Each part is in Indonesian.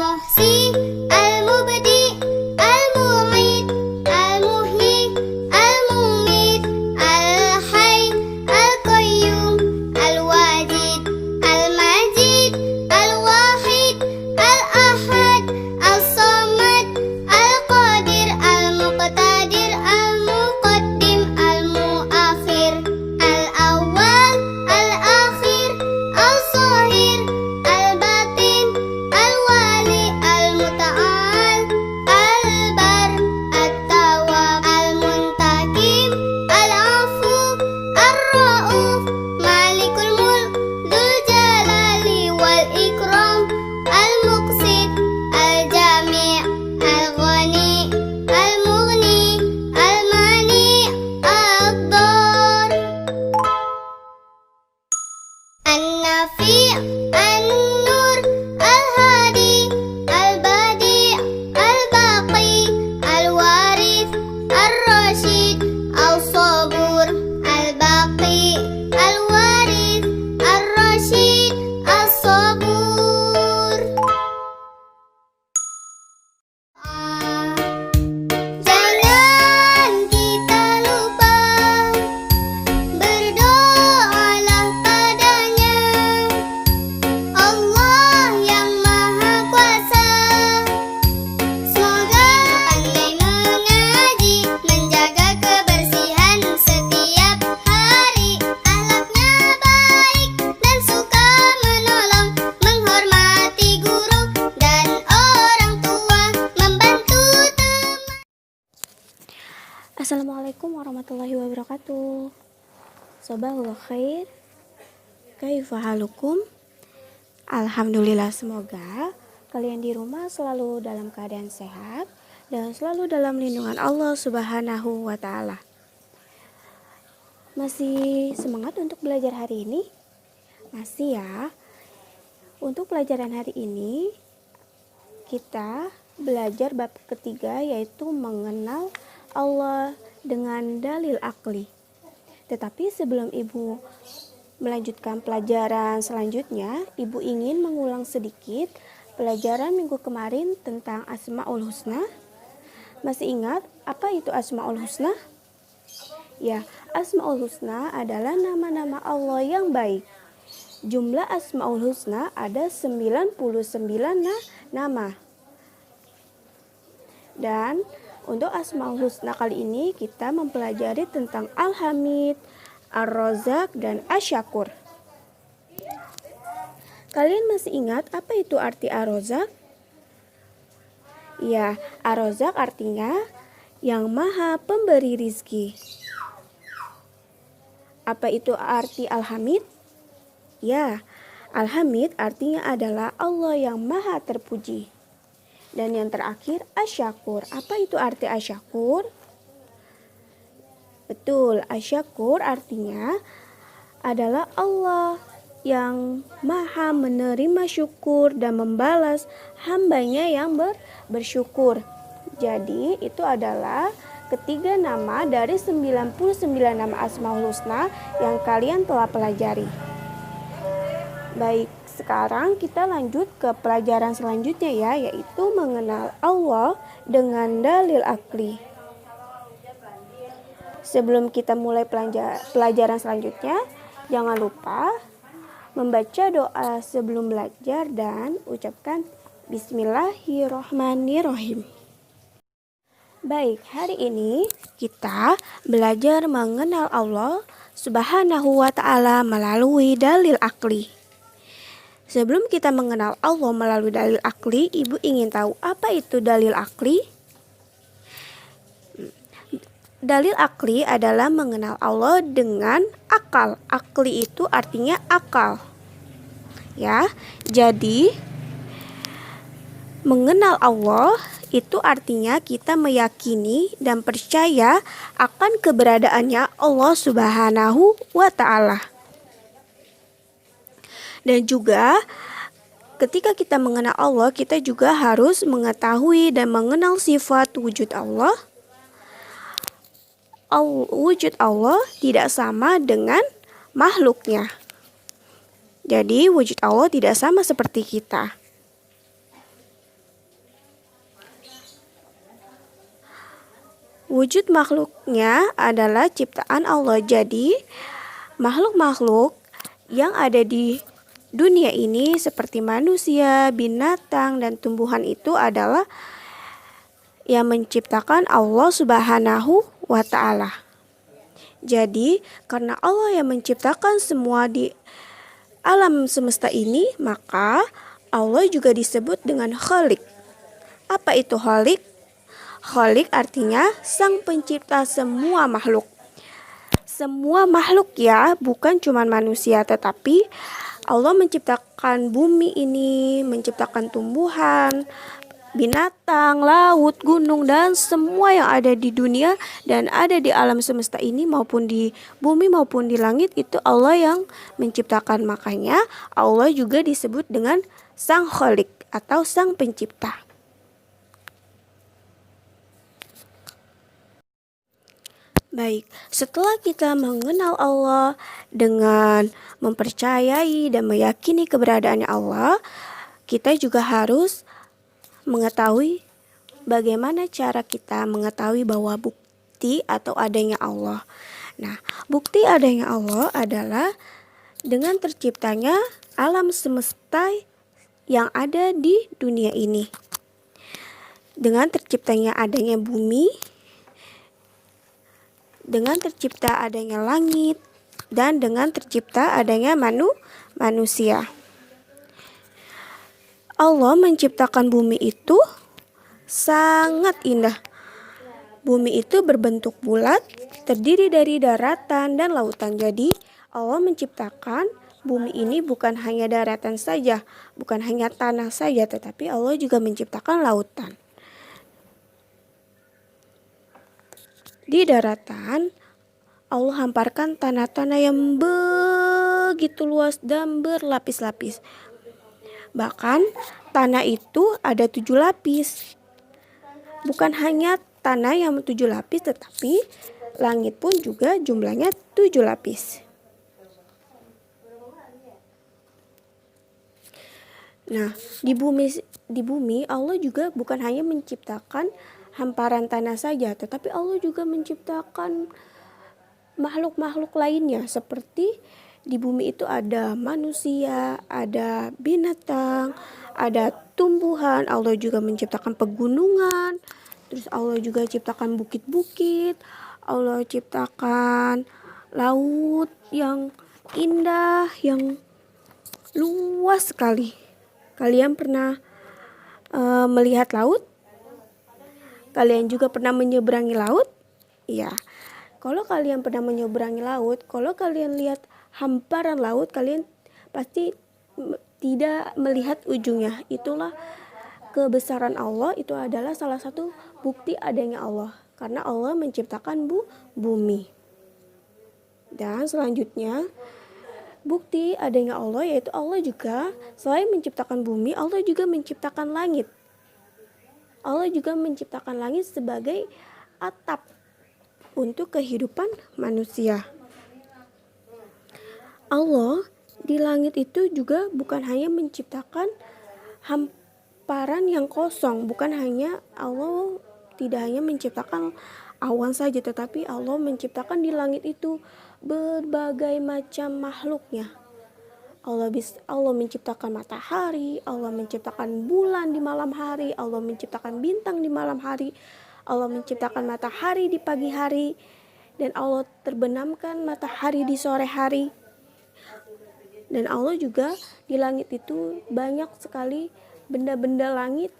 المحصي المبدئ المعيد المحيي المميت الحي القيوم الواجد المجيد الواحد الأحد الصمد القادر المقتدر المقدم المؤخر الأول الأخير الظاهر الباطن الوالي المتعال البر التواب المنتقم العفو الرؤوف مالك الملك ذو الجلال والإكرام المقسط الجميع الغني المغني المانع الضار النفيع النور الهادي البديع الباقي الوارث الرشيد الصبور الباقي الوارث الرشيد الصبور. Jangan kita lupa berdoalah padanya, Allah yang Maha Kuasa. Semoga pandai mengaji, menjaga kebersihan setiap hari, akhlaknya baik dan suka menolong, menghormati guru dan orang tua, membantu teman. Assalamualaikum warahmatullahi wabarakatuh. Sobahul khair. Kaifa halukum? Alhamdulillah, semoga kalian di rumah selalu dalam keadaan sehat dan selalu dalam lindungan Allah Subhanahu wa taala. Masih semangat untuk belajar hari ini? Masih ya. Untuk pelajaran hari ini kita belajar bab ketiga, yaitu mengenal Allah dengan dalil akli. Tetapi sebelum Ibu melanjutkan pelajaran selanjutnya, Ibu ingin mengulang sedikit pelajaran minggu kemarin tentang Asmaul Husna. Masih ingat apa itu Asmaul Husna? Ya, Asmaul Husna adalah nama-nama Allah yang baik. Jumlah Asmaul Husna ada 99 nama. Dan untuk Asmaul Husna kali ini kita mempelajari tentang Al-Hamid, Ar-Razzaq, dan Asy-Syakur. Kalian masih ingat apa itu arti Ar-Razzaq? Ya, Ar-Razzaq artinya yang Maha Pemberi rizki. Apa itu arti Al-Hamid? Ya, Al-Hamid artinya adalah Allah yang Maha terpuji. Dan yang terakhir, Asy-Syakur. Apa itu arti Asy-Syakur? Betul, Asy-Syakur artinya adalah Allah yang Maha menerima syukur dan membalas hambanya yang bersyukur. Jadi itu adalah ketiga nama dari 99 nama Asmaul Husna yang kalian telah pelajari. Baik, sekarang kita lanjut ke pelajaran selanjutnya ya, yaitu mengenal Allah dengan dalil akli. Sebelum kita mulai pelajaran selanjutnya, jangan lupa membaca doa sebelum belajar dan ucapkan Bismillahirrohmanirrohim. Baik, hari ini kita belajar mengenal Allah Subhanahu wa ta'ala melalui dalil akli. Sebelum kita mengenal Allah melalui dalil akli, Ibu ingin tahu apa itu dalil akli? Dalil akli adalah mengenal Allah dengan akal. Akli itu artinya akal. Ya, jadi mengenal Allah itu artinya kita meyakini dan percaya akan keberadaannya Allah Subhanahu wa ta'ala. Dan juga ketika kita mengenal Allah, kita juga harus mengetahui dan mengenal sifat wujud Allah. Wujud Allah tidak sama dengan makhluknya. Jadi wujud Allah tidak sama seperti kita. Wujud makhluknya adalah ciptaan Allah. Jadi, makhluk-makhluk yang ada di dunia ini seperti manusia, binatang, dan tumbuhan itu adalah yang menciptakan Allah Subhanahu wa Ta'ala. Jadi, karena Allah yang menciptakan semua di alam semesta ini, maka Allah juga disebut dengan Khalik. Apa itu Khalik? Khalik artinya sang pencipta semua makhluk. Semua makhluk ya, bukan cuma manusia, tetapi Allah menciptakan bumi ini, menciptakan tumbuhan, binatang, laut, gunung, dan semua yang ada di dunia dan ada di alam semesta ini maupun di bumi maupun di langit itu Allah yang menciptakan. Makanya Allah juga disebut dengan Sang Khalik atau Sang Pencipta. Baik, setelah kita mengenal Allah dengan mempercayai dan meyakini keberadaannya Allah, kita juga harus mengetahui bagaimana cara kita mengetahui bahwa bukti atau adanya Allah. Nah, bukti adanya Allah adalah dengan terciptanya alam semesta yang ada di dunia ini. Dengan terciptanya adanya bumi, dengan tercipta adanya langit, dan dengan tercipta adanya manusia. Allah menciptakan bumi itu sangat indah. Bumi itu berbentuk bulat, terdiri dari daratan dan lautan. Jadi, Allah menciptakan bumi ini bukan hanya daratan saja, bukan hanya tanah saja, tetapi Allah juga menciptakan lautan. Di daratan, Allah hamparkan tanah-tanah yang begitu luas dan berlapis-lapis. Bahkan tanah itu ada 7 lapis. Bukan hanya tanah yang 7 lapis, tetapi langit pun juga jumlahnya 7 lapis. Nah, di bumi Allah juga bukan hanya menciptakan hamparan tanah saja, tetapi Allah juga menciptakan makhluk-makhluk lainnya. Seperti di bumi itu ada manusia, ada binatang, ada tumbuhan. Allah juga menciptakan pegunungan. Terus Allah juga ciptakan bukit-bukit. Allah ciptakan laut yang indah, yang luas sekali. Kalian pernah melihat laut? Kalian juga pernah menyeberangi laut? Ya, kalau kalian pernah menyeberangi laut, kalau kalian lihat hamparan laut, kalian pasti tidak melihat ujungnya. Itulah kebesaran Allah, itu adalah salah satu bukti adanya Allah. Karena Allah menciptakan bumi. Dan selanjutnya, bukti adanya Allah yaitu Allah juga selain menciptakan bumi, Allah juga menciptakan langit. Allah juga menciptakan langit sebagai atap untuk kehidupan manusia. Allah di langit itu juga bukan hanya menciptakan hamparan yang kosong, bukan hanya Allah tidak hanya menciptakan awan saja, tetapi Allah menciptakan di langit itu berbagai macam makhluknya. Allah menciptakan matahari, Allah menciptakan bulan di malam hari, Allah menciptakan bintang di malam hari, Allah menciptakan matahari di pagi hari, dan Allah terbenamkan matahari di sore hari. Dan Allah juga di langit itu banyak sekali benda-benda langit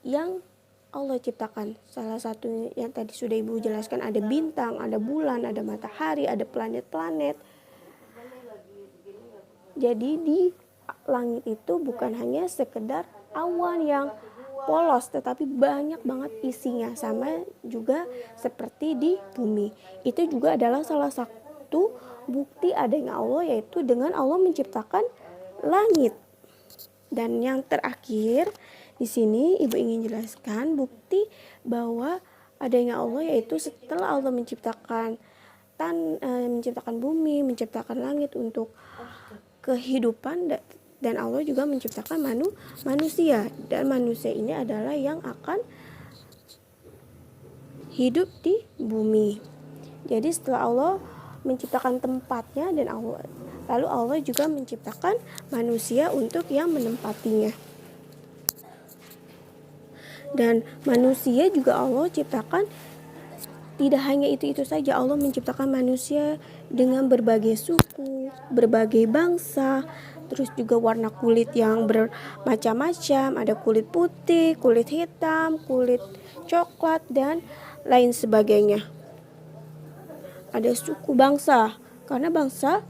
yang Allah ciptakan. Salah satu yang tadi sudah Ibu jelaskan, ada bintang, ada bulan, ada matahari, ada planet-planet. Jadi di langit itu bukan hanya sekedar awan yang polos, tetapi banyak banget isinya. Sama juga seperti di bumi. Itu juga adalah salah satu bukti adanya Allah, yaitu dengan Allah menciptakan langit. Dan yang terakhir di sini Ibu ingin jelaskan bukti bahwa adanya Allah, yaitu setelah Allah menciptakan bumi, menciptakan langit untuk kehidupan, dan Allah juga menciptakan manusia, dan manusia ini adalah yang akan hidup di bumi. Jadi setelah Allah menciptakan tempatnya dan lalu Allah juga menciptakan manusia untuk yang menempatinya. Dan manusia juga Allah ciptakan tidak hanya itu saja, Allah menciptakan manusia dengan berbagai suku, berbagai bangsa, terus juga warna kulit yang bermacam-macam, ada kulit putih, kulit hitam, kulit coklat, dan lain sebagainya. Ada suku bangsa, karena bangsa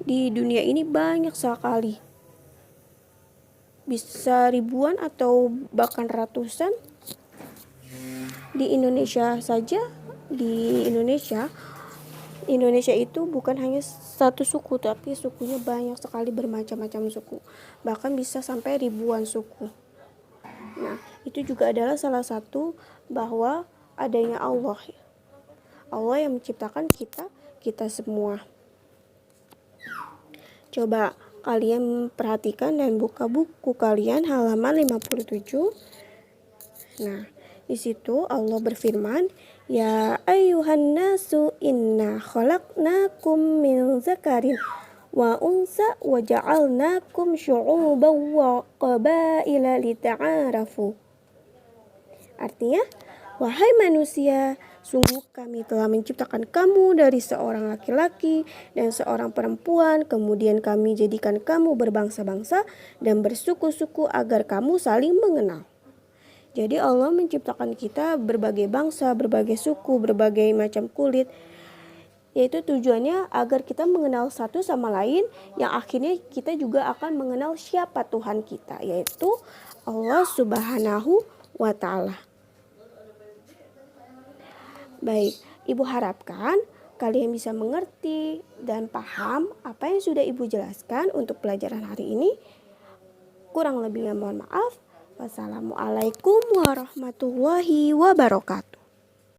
di dunia ini banyak sekali. Bisa ribuan atau bahkan ratusan. Di Indonesia saja, Indonesia itu bukan hanya satu suku, tapi sukunya banyak sekali, bermacam-macam suku. Bahkan bisa sampai ribuan suku. Nah, itu juga adalah salah satu bahwa adanya Allah. Allah yang menciptakan kita semua. Coba kalian perhatikan dan buka buku kalian halaman 57. Nah, di situ Allah berfirman, "Ya ayyuhan nasu inna khalaqnakum min zakarin wa unsa wa ja'alnakum syu'uban wa qabaila lita'arafu." Artinya, wahai manusia, sungguh kami telah menciptakan kamu dari seorang laki-laki dan seorang perempuan, kemudian kami jadikan kamu berbangsa-bangsa dan bersuku-suku agar kamu saling mengenal. Jadi Allah menciptakan kita berbagai bangsa, berbagai suku, berbagai macam kulit, yaitu tujuannya agar kita mengenal satu sama lain, yang akhirnya kita juga akan mengenal siapa Tuhan kita, yaitu Allah Subhanahu wa Ta'ala. Baik, Ibu harapkan kalian bisa mengerti dan paham apa yang sudah Ibu jelaskan untuk pelajaran hari ini. Kurang lebihnya mohon maaf. Wassalamualaikum warahmatullahi wabarakatuh.